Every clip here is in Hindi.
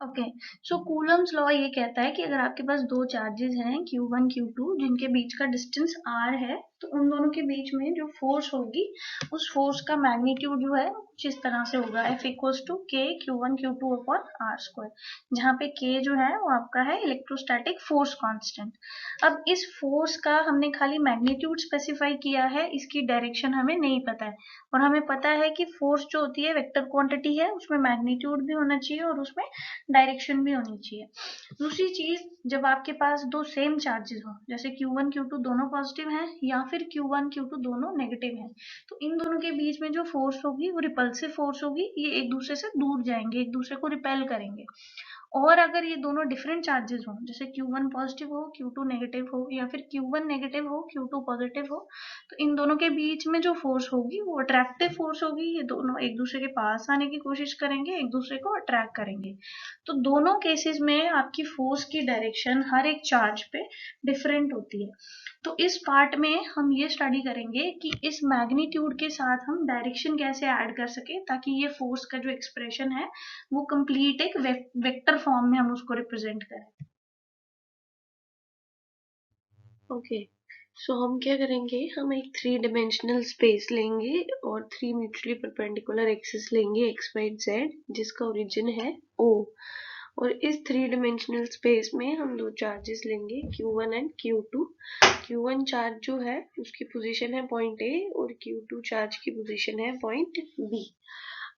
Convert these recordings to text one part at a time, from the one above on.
ओके। सो कूलम्स लॉ ये कहता है कि अगर आपके पास दो चार्जेस हैं Q1 Q2 जिनके बीच का डिस्टेंस r है, तो उन दोनों के बीच में जो फोर्स होगी उस फोर्स का मैग्नीट्यूड जो है वो कुछ इस तरह से होगा, F equals to K Q1 Q2 upon R square, जहाँ पे K जो है वो आपका है इलेक्ट्रोस्टैटिक फोर्स कांस्टेंट। अब इस फोर्स का हमने खाली मैग्नीट्यूड स्पेसिफाई किया है, इसकी डायरेक्शन हमें नहीं पता है। और हमें पता है कि फोर्स जो होती है वेक्टर क्वांटिटी है, उसमें मैग्नीट्यूड भी होना चाहिए और उसमें डायरेक्शन भी होनी चाहिए। दूसरी चीज, जब आपके पास दो सेम चार्जेस हो, जैसे Q1 Q2 दोनों पॉजिटिव हैं या फिर Q1 Q2 दोनों नेगेटिव हैं, तो इन दोनों के बीच में जो फोर्स होगी वो रिपल्सिव फोर्स होगी, ये एक दूसरे से दूर जाएंगे, एक दूसरे को रिपेल करेंगे। और अगर ये दोनों डिफरेंट चार्जेस हो, जैसे Q1 पॉजिटिव हो Q2 नेगेटिव हो या फिर Q1 नेगेटिव हो Q2 पॉजिटिव हो, तो इन दोनों के बीच में जो फोर्स होगी वो अट्रैक्टिव फोर्स होगी, ये दोनों एक दूसरे के पास आने की कोशिश करेंगे, एक दूसरे को अट्रैक्ट करेंगे। तो दोनों केसेस में आपकी फोर्स की डायरेक्शन हर एक चार्ज पे डिफरेंट होती है। तो इस पार्ट में हम ये स्टडी करेंगे कि इस मैग्नीट्यूड के साथ हम डायरेक्शन कैसे ऐड कर सके, ताकि ये फोर्स का जो एक्सप्रेशन है वो कंप्लीट एक वेक्टर फॉर्म में हम उसको रिप्रेजेंट करें। ओके, सो हम क्या करेंगे, हम एक 3 डायमेंशनल स्पेस लेंगे और 3 म्यूचुअली परपेंडिकुलर एक्सिस लेंगे एक्स वाई जेड, जिसका ओरिजिन है O। और इस 3 डायमेंशनल स्पेस में हम दो चार्जेस लेंगे Q1 and Q2। Q1 charge जो है उसकी पोजीशन है पॉइंट A और Q2 चार्ज की पोजीशन है पॉइंट B।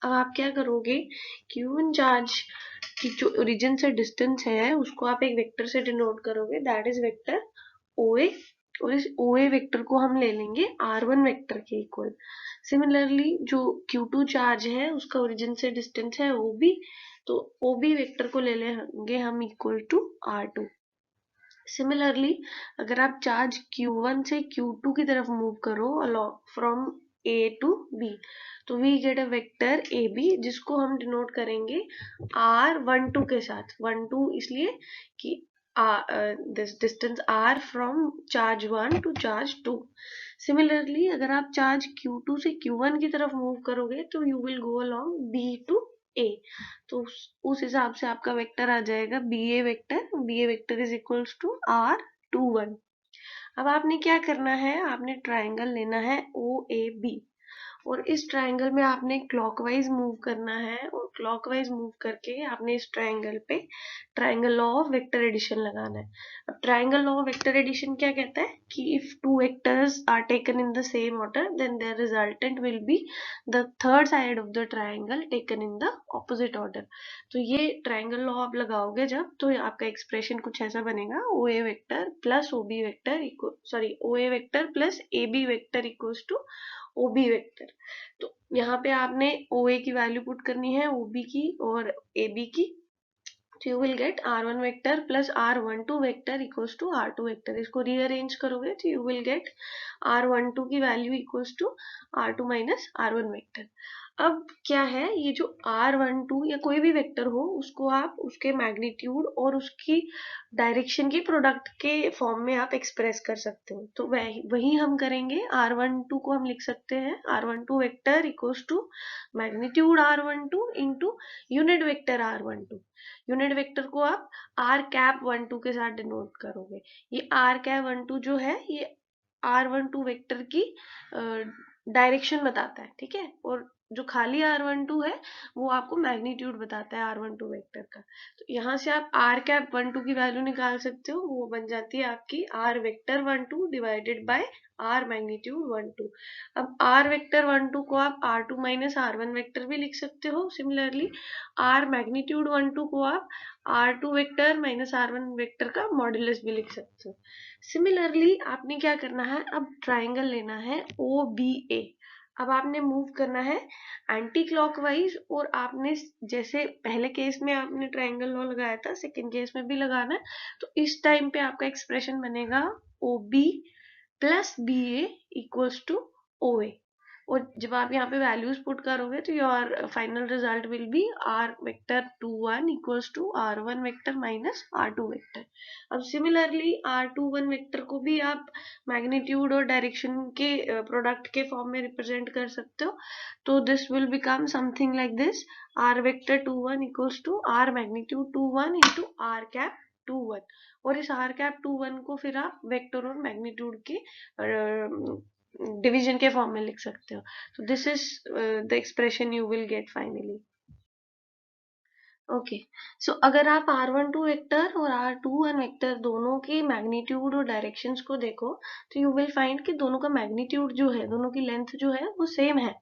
अब आप क्या करोगे, Q1 चार्ज की जो ओरिजिन से डिस्टेंस है उसको आप एक वेक्टर से डिनोट करोगे, दैट इज वेक्टर OA। और इस OA वेक्टर को हम ले लेंगे R1 वेक्टर के इक्वल। सिमिलरली जो Q2 चार्ज है उसका ओरिजिन से डिस्टेंस है OB, तो OB वेक्टर को ले लेंगे हम इक्वल टू R2। सिमिलरली अगर आप चार्ज Q1 से Q2 की तरफ मूव करो फ्रॉम A टू B, तो we get a vector AB जिसको हम डिनोट करेंगे R12 के साथ। 12 इसलिए कि this distance R from charge 1 to charge 2। Similarly अगर आप चार्ज Q2 से Q1 की तरफ मूव करोगे तो you will go along B to A, तो उस हिसाब से आपका वेक्टर आ जाएगा BA vector. BA vector is equals to R21। अब आपने क्या करना है, आपने ट्राइंगल लेना है OAB और इस ट्रायंगल में आपने क्लॉकवाइज मूव करना है और क्लॉकवाइज मूव करके आपने इस ट्रायंगल पे triangle law of vector addition लगाना है। अब triangle law of vector addition क्या कहता है कि if two vectors are taken in the same order then their resultant will be the third side of the triangle taken in the opposite order. तो ये ट्रायंगल लॉ आप लगाओगे जब, तो आपका एक्सप्रेशन कुछ ऐसा बनेगा, O A vector plus O B vector sorry O A vector plus A B vector equals to OB vector. तो यहाँ पे आपने OA की वैल्यू पुट करनी है OB की और AB की, तो you will get R1 vector plus R12 vector equals to R2 vector. इसको रीअरेंज करोगे तो यू विल गेट R12 की value equals to R2 minus R1 vector. अब क्या है, ये जो R12 या कोई भी वेक्टर हो उसको आप उसके मैग्नीट्यूड और उसकी डायरेक्शन की प्रोडक्ट के फॉर्म में आप एक्सप्रेस कर सकते हो, तो वही हम करेंगे। R12 को हम लिख सकते हैं R12 vector equals to magnitude R12 into unit vector R12। Unit vector को आप R cap12 के साथ डिनोट करोगे। ये R cap12 जो है ये R12 वेक्टर की डायरेक्शन बताता है, ठीक है। और जो खाली R12 है वो आपको मैग्नीट्यूड बताता है R12 वेक्टर का। तो यहाँ से आप R cap12 की वैल्यू निकाल सकते हो, वो बन जाती है आपकी R vector 12 divided by R magnitude 12। अब R वेक्टर 12 को आप R2 माइनस R1 वेक्टर भी लिख सकते हो। सिमिलरली R मैग्नीट्यूड 12 को आप R2 vector minus R1 vector का मॉड्यूलस भी लिख सकते हो। सिमिलरली आपने क्या करना है, अब ट्राइंगल लेना है OBA। अब आपने मूव करना है एंटी क्लॉकवाइज और आपने जैसे पहले केस में आपने ट्राइंगल लॉ लगाया था सेकंड केस में भी लगाना है। तो इस टाइम पे आपका एक्सप्रेशन बनेगा OB plus BA equals to OA। और जब आप यहाँ पे वैल्यूज पुट करोगे तो your final result will be R vector 2 1 equals to r1 vector minus r2 vector. अब सिमिलरली r2 1 वेक्टर को भी आप मैग्नीट्यूड और डायरेक्शन के प्रोडक्ट के फॉर्म में रिप्रेजेंट कर सकते हो। तो this will become something like this, r vector 2 1 equals to r magnitude 2 1 into r cap 2 1। और इस r कैप 2 1 को फिर आप वेक्टर और मैग्नीट्यूड के डिवीजन के फॉर्म में लिख सकते हो। तो this is the expression you will get finally. Okay, so अगर आप r12 वेक्टर और r21 वेक्टर दोनों के मैग्नीट्यूड और डायरेक्शंस को देखो तो यू विल फाइंड कि दोनों का मैग्नीट्यूड जो है, दोनों की लेंथ जो है वो सेम है,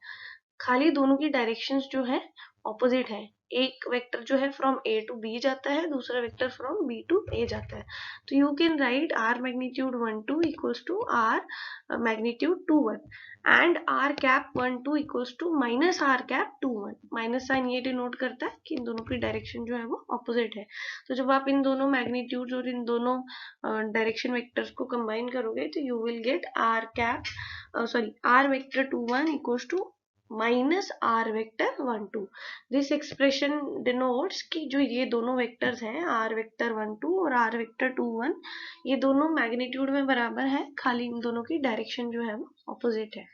खाली दोनों की डायरेक्शंस जो है ऑपोजिट है। एक वेक्टर जो है फ्रॉम ए टू बी जाता है, दूसरा vector from B to A जाता है। तो you can write R magnitude 1 2 equals to R magnitude 2 1 and R cap 1 2 equals to minus R cap 2 1। Minus sign ये डिनोट करता है कि इन दोनों की डायरेक्शन जो है वो ऑपोजिट है। तो जब आप इन दोनों मैग्नीट्यूड और इन दोनों डायरेक्शन वेक्टर्स को कंबाइन करोगे तो you will get R cap R vector 2 1 equals to minus R vector 1 2। This expression denotes कि जो ये दोनों वेक्टर्स हैं आर वेक्टर 1 2 और आर वेक्टर 2 1, ये दोनों मैग्नीट्यूड में बराबर है, खाली इन दोनों की डायरेक्शन जो है वो ऑपोजिट है।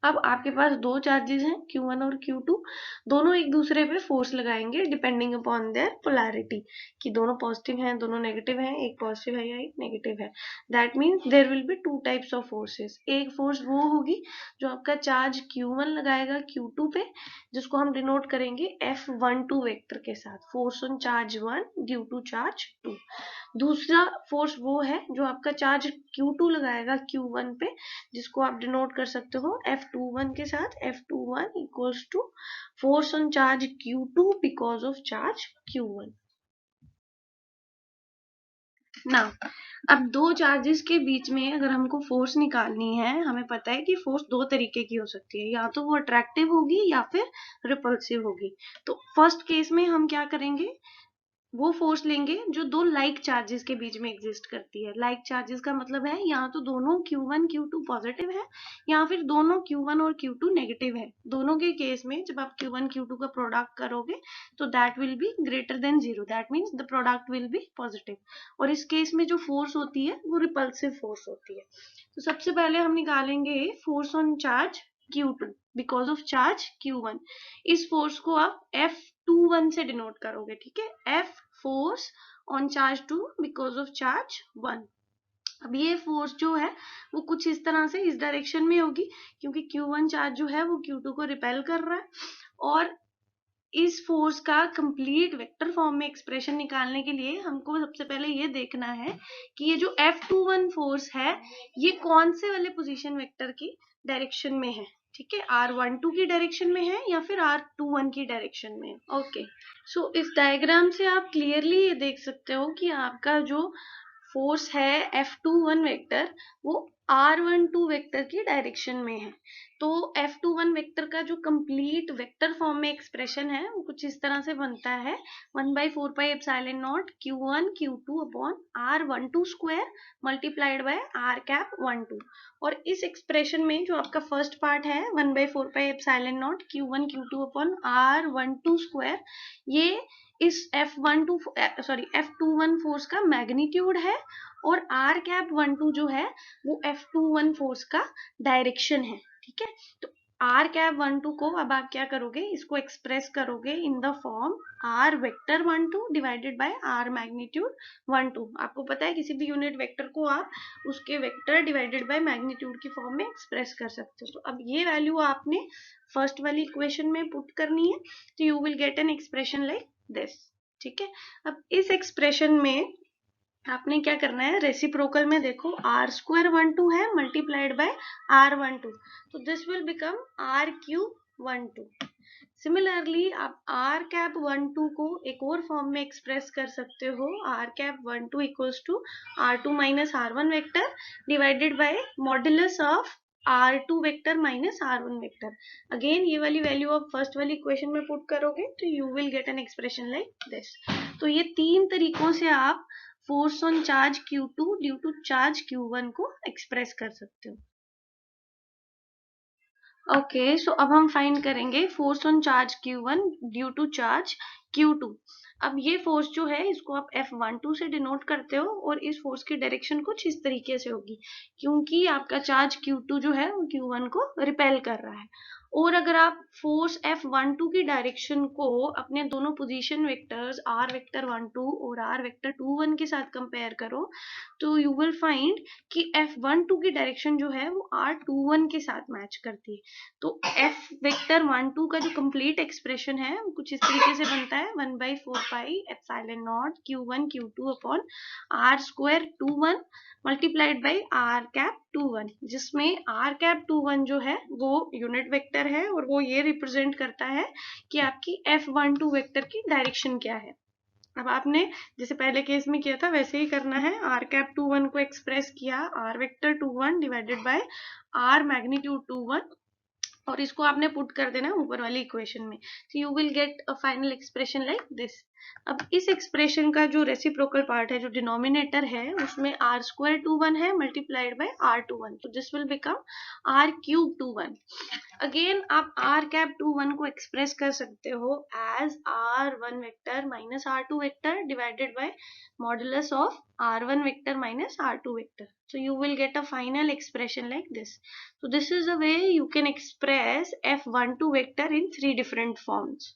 अब आपके पास दो चार्जेस हैं Q1 और Q2, दोनों एक दूसरे पे फोर्स लगाएंगे डिपेंडिंग अपॉन देयर पोलैरिटी, कि दोनों पॉजिटिव हैं दोनों नेगेटिव हैं, एक पॉजिटिव है या एक नेगेटिव है। That means there will be two types of forces. एक फोर्स वो होगी जो आपका चार्ज Q1 लगाएगा Q2 पे, जिसको हम डिनोट करेंगे F12 वेक्टर के साथ, force on charge 1 due to charge 2। दूसरा फोर्स वो है जो आपका चार्ज Q2 लगाएगा Q1 पे, जिसको आप डिनोट कर सकते हो F21 के साथ, F21 equals to force on charge Q2 because of charge Q1। ना अब दो चार्जेस के बीच में अगर हमको फोर्स निकालनी है, हमें पता है कि फोर्स दो तरीके की हो सकती है, या तो वो अट्रैक्टिव होगी या फिर रिपल्सिव होगी। तो फर्स्ट केस में हम क्या करेंगे, वो फोर्स लेंगे जो दो लाइक चार्जेस के बीच में एग्जिस्ट करती है। लाइक चार्जेस का मतलब है या तो दोनों Q1 Q2 पॉजिटिव है या फिर दोनों Q1 और Q2 नेगेटिव है। दोनों के केस में जब आप Q1 Q2 का प्रोडक्ट करोगे तो that will be greater than 0, that means the product will be positive. और इस केस में जो फोर्स होती है वो रिपल्सिव फोर्स होती है। तो सबसे पहले हम निकालेंगे force on charge Q2 because of charge Q1। इस फोर्स को आप F21 से डिनोट करोगे, ठीक है, F force on charge 2 because of charge 1। अब ये फोर्स जो है वो कुछ इस तरह से इस डायरेक्शन में होगी, क्योंकि Q1 चार्ज जो है वो Q2 को रिपेल कर रहा है। और इस फोर्स का कंप्लीट वेक्टर फॉर्म में एक्सप्रेशन निकालने के लिए हमको सबसे पहले ये देखना है कि ये जो F21 फोर्स है ये कौन से वाले पोजीशन वेक्टर की डायरेक्शन में है, ठीक है, R12 की डायरेक्शन में है या फिर R21 की डायरेक्शन में। ओके, सो इस डायग्राम से आप क्लियरली ये देख सकते हो कि आपका जो फोर्स है F21 वेक्टर वो R12 वेक्टर की डायरेक्शन में है। तो F21 वेक्टर का जो कंप्लीट वेक्टर फॉर्म में एक्सप्रेशन है वो कुछ इस तरह से बनता है, 1/4πε0 Q1 Q2 upon R12 square multiplied bye R cap 1 2। और इस एक्सप्रेशन में जो आपका फर्स्ट पार्ट है 1/4πε0 Q1 Q2 upon R12 square, ये इस F21 फोर्स का मैग्नीट्यूड है, और R कैप 1 2 जो है वो F21 फोर्स का डायरेक्शन है, ठीक है। तो R कैप 1 2 को अब आप क्या करोगे, इसको एक्सप्रेस करोगे in the form R vector 1 2 divided by R magnitude 1 2। आपको पता है किसी भी यूनिट वेक्टर को आप उसके वेक्टर डिवाइडेड बाय मैग्नीट्यूड की फॉर्म में एक्सप्रेस कर सकते हो। तो अब ये वैल्यू आपने फर्स्ट वाली इक्वेशन में पुट करनी है, तो you will get an expression like this, ठीक है। अब इस एक्सप्रेशन में आपने क्या करना है, रेसिप्रोकल में देखो R² 1 2 है मल्टीप्लाइड बाय R1 2, तो this will become R³ 1 2। Similarly आप R कैप 1 2 को एक और फॉर्म में एक्सप्रेस कर सकते हो, R cap 1 2 equals to R2 minus R1 vector divided by modulus of R2 vector minus R1 vector. Again ये वाली वैल्यू आप फर्स्ट वाली इक्वेशन में पुट करोगे तो you will get an expression like this. तो ये तीन तरीकों से आप force on charge Q2 due to charge Q1 को एक्सप्रेस कर सकते हो। ओके, सो अब हम फाइंड करेंगे force on charge Q1 due to charge Q2। अब ये फोर्स जो है इसको आप F12 से डिनोट करते हो और इस फोर्स की डायरेक्शन कुछ इस तरीके से होगी, क्योंकि आपका चार्ज Q2 जो है वो Q1 को रिपेल कर रहा है। और अगर आप फोर्स F12 की डायरेक्शन को अपने दोनों पोजीशन वेक्टर्स R वेक्टर 12 और R वेक्टर 21 के साथ कंपेयर करो, तो यू विल फाइंड कि F12 की डायरेक्शन जो है वो R21 के साथ मैच करती है। तो F वेक्टर 12 का जो कंप्लीट एक्सप्रेशन है वो कुछ इस तरीके से बनता है 1/4πε0 Q1 Q2 upon R square 21 multiplied by R cap 21, जिसमें R कैप 21 जो है वो यूनिट वेक्टर है और वो ये रिप्रेजेंट करता है कि आपकी F12 वेक्टर की डायरेक्शन क्या है। अब आपने जैसे पहले केस में किया था वैसे ही करना है, आर कैप 21 को एक्सप्रेस किया R vector 21 divided by R magnitude 21 और इसको आपने पुट कर देना ऊपर वाली इक्वेशन में, तो you will get a final expression like this. अब इस एक्सप्रेशन का जो रेसिप्रोकल पार्ट है, जो डिनोमिनेटर है, उसमें आर स्क्वायर 21 है मल्टीप्लाइड बाय आर 21, तो this will become R cube 21। Again आप आर कैप 21 को एक्सप्रेस कर सकते हो as R one vector minus R two vector divided by modulus of R one vector minus R two vector, so you will get a final expression like this. So this is the way you can express F12 vector in three different forms.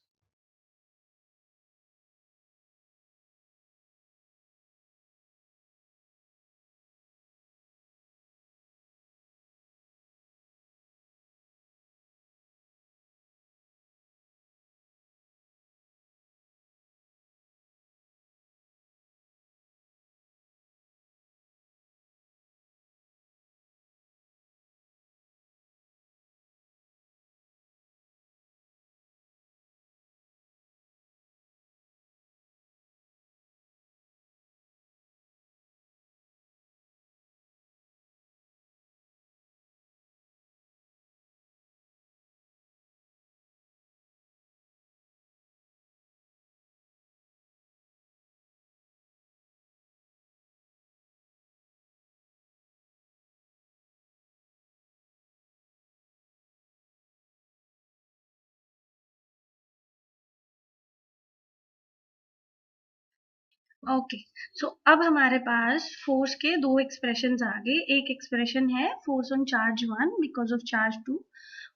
Okay, so अब हमारे पास फोर्स के दो एक्सप्रेशंस आ गए। एक एक्सप्रेशन है force on charge 1 because of charge 2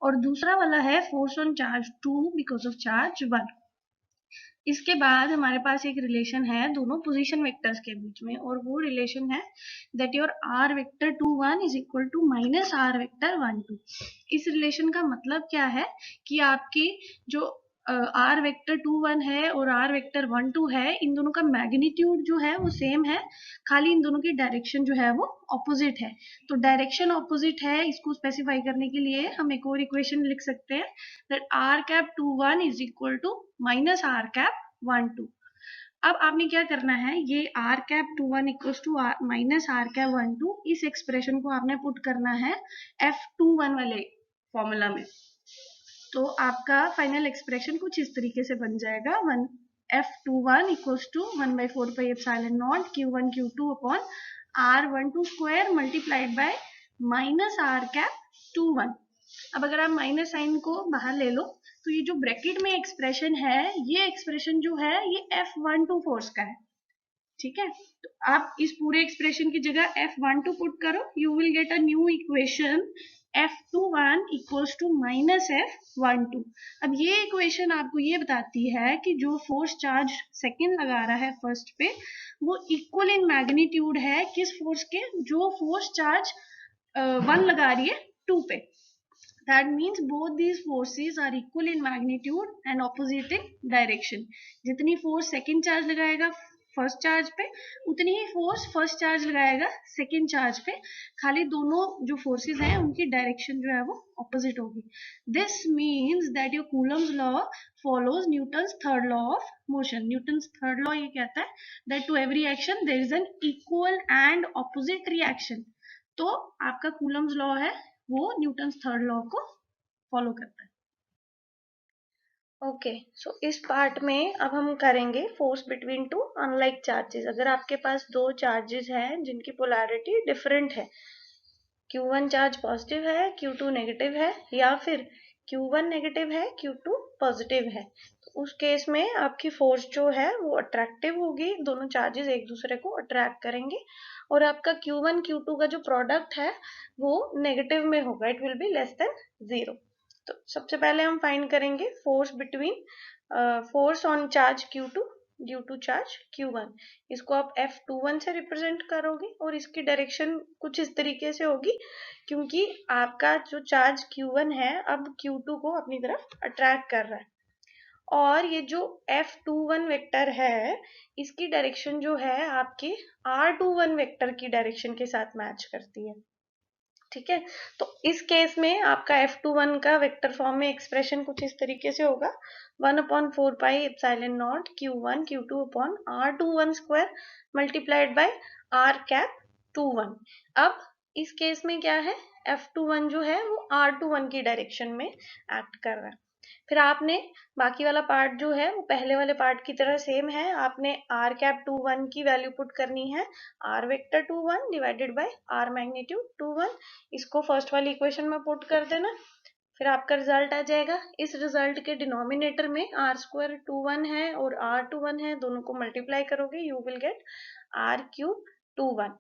और दूसरा वाला है force on charge 2 because of charge 1। इसके बाद हमारे पास एक रिलेशन है दोनों पोजीशन वेक्टर्स के बीच में, और वो रिलेशन है that your R vector 21 is equal to minus R vector 12। इस रिलेशन का मतलब क्या है कि आपकी जो आर वेक्टर 21 है और आर वेक्टर 12 है, इन दोनों का मैग्नीट्यूड जो है वो सेम है, खाली इन दोनों की डायरेक्शन जो है वो ऑपोजिट है। तो डायरेक्शन ऑपोजिट है, इसको स्पेसिफाई करने के लिए हम एक और इक्वेशन लिख सकते हैं that R cap 21 is equal to minus R cap 12। अब आपने क्या करना है, ये R cap 21 equal to minus R cap 12, इस एक्सप्रेशन को आपने पुट करना है F21 वाले फॉर्मूला में। तो आपका फाइनल एक्सप्रेशन कुछ इस तरीके से बन जाएगा, F21 equals to 1/4πε0 Q1 Q2 upon R12 square multiplied by minus R cap 21। अब अगर आप माइनस साइन को बाहर ले लो तो ये जो ब्रैकेट में एक्सप्रेशन है, ये एक्सप्रेशन जो है ये F12 फोर्स का है, ठीक है। तो आप इस पूरे एक्सप्रेशन की जगह F12 पुट करो, you will get a new equation F21 equals to minus F12। अब ये इक्वेशन आपको ये बताती है कि जो फोर्स चार्ज सेकंड लगा रहा है फर्स्ट पे, वो इक्वल इन मैग्नीट्यूड है किस फोर्स के, जो फोर्स चार्ज 1 लगा रही है 2 पे। That means both these forces are equal in magnitude and opposite in direction. जितनी फोर्स सेकंड चार्ज लगाएगा फर्स्ट चार्ज पे, उतनी ही फोर्स फर्स्ट चार्ज लगाएगा सेकंड चार्ज पे, खाली दोनों जो फोर्सेस हैं उनकी डायरेक्शन जो है वो ऑपोजिट होगी। This means that your Coulomb's law follows Newton's third law of motion. Newton's third law ये कहता है that to every action there is an equal and opposite reaction. तो आपका कूलम्स लॉ है वो न्यूटन्स थर्ड लॉ को फॉलो करता है। ओके, सो इस पार्ट में अब हम करेंगे force between two unlike charges. अगर आपके पास दो चार्जेस हैं जिनकी पोलैरिटी डिफरेंट है, Q1 चार्ज पॉजिटिव है, Q2 नेगेटिव है, या फिर Q1 नेगेटिव है, Q2 पॉजिटिव है, तो उस केस में आपकी फोर्स जो है वो अट्रैक्टिव होगी, दोनों चार्जेस एक दूसरे को अट्रैक्ट करेंगे, और आपका Q1 Q2 का जो प्रोडक्ट है वो नेगेटिव में होगा, it will be less than 0। तो सबसे पहले हम फाइंड करेंगे force between force on charge Q2 due to charge Q1। इसको आप F21 से रिप्रेजेंट करोगे और इसकी डायरेक्शन कुछ इस तरीके से होगी, क्योंकि आपका जो चार्ज Q1 है अब Q2 को अपनी तरफ अट्रैक्ट कर रहा है, और ये जो F21 वेक्टर है इसकी डायरेक्शन जो है आपके R21 वेक्टर की डायरेक्शन के साथ मैच करती है। ठीक है, तो इस केस में आपका F21 का वेक्टर फॉर्म में एक्सप्रेशन कुछ इस तरीके से होगा, 1/4 pi epsilon not Q1 Q2 upon R21 square multiplied bye R cap 21। अब इस केस में क्या है, F21 जो है वो R21 की डायरेक्शन में एक्ट कर रहा है। फिर आपने बाकी वाला पार्ट जो है वो पहले वाले पार्ट की तरह सेम है, आपने R कैप 21 की वैल्यू पुट करनी है, R vector 21 divided bye R magnitude 21, इसको फर्स्ट वाली इक्वेशन में पुट कर देना, फिर आपका रिजल्ट आ जाएगा। इस रिजल्ट के डिनोमिनेटर में R स्क्वायर 21 है और R 21 है, दोनों को मल्टीप्लाई करोगे you will get R cube 21।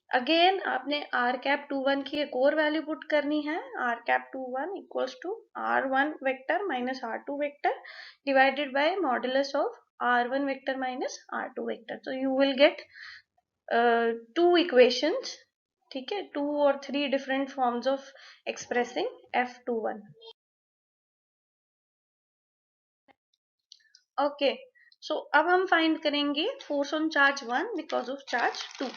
Again आपने R कैप 21 की एक और वैल्यू पुट करनी है, R cap 21 equals to R1 vector minus R2 vector divided by modulus of R1 vector minus R2 vector, तो you will get two equations. ठीक है, 2 और 3 different forms of expressing F21। Okay, so अब हम फाइंड करेंगे force on charge 1 because of charge 2।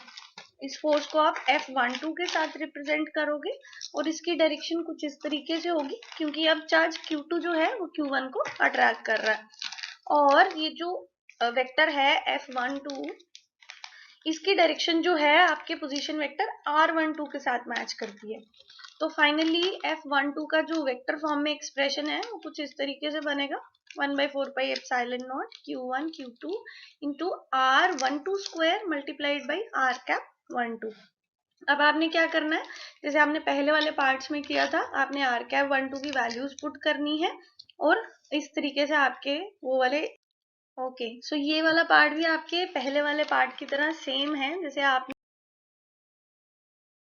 इस फोर्स को आप F12 के साथ रिप्रेजेंट करोगे और इसकी डायरेक्शन कुछ इस तरीके से होगी, क्योंकि अब चार्ज Q2 जो है वो Q1 को अट्रैक्ट कर रहा है, और ये जो वेक्टर है F12 इसकी डायरेक्शन जो है आपके पोजीशन वेक्टर R12 के साथ मैच करती है। तो फाइनली F12 का जो वेक्टर फॉर्म में एक्सप्रेशन है वो कुछ इस तरीके से बनेगा, 1/4 pi epsilon not Q1 Q2 into R12 square multiplied by R cap 12। अब आपने क्या करना है, जैसे आपने पहले वाले पार्ट्स में किया था, आपने R कैप 12 की वैल्यूज पुट करनी है, और इस तरीके से आपके वो वाले ओके, सो ये वाला पार्ट भी आपके पहले वाले पार्ट की तरह सेम है, जैसे आपने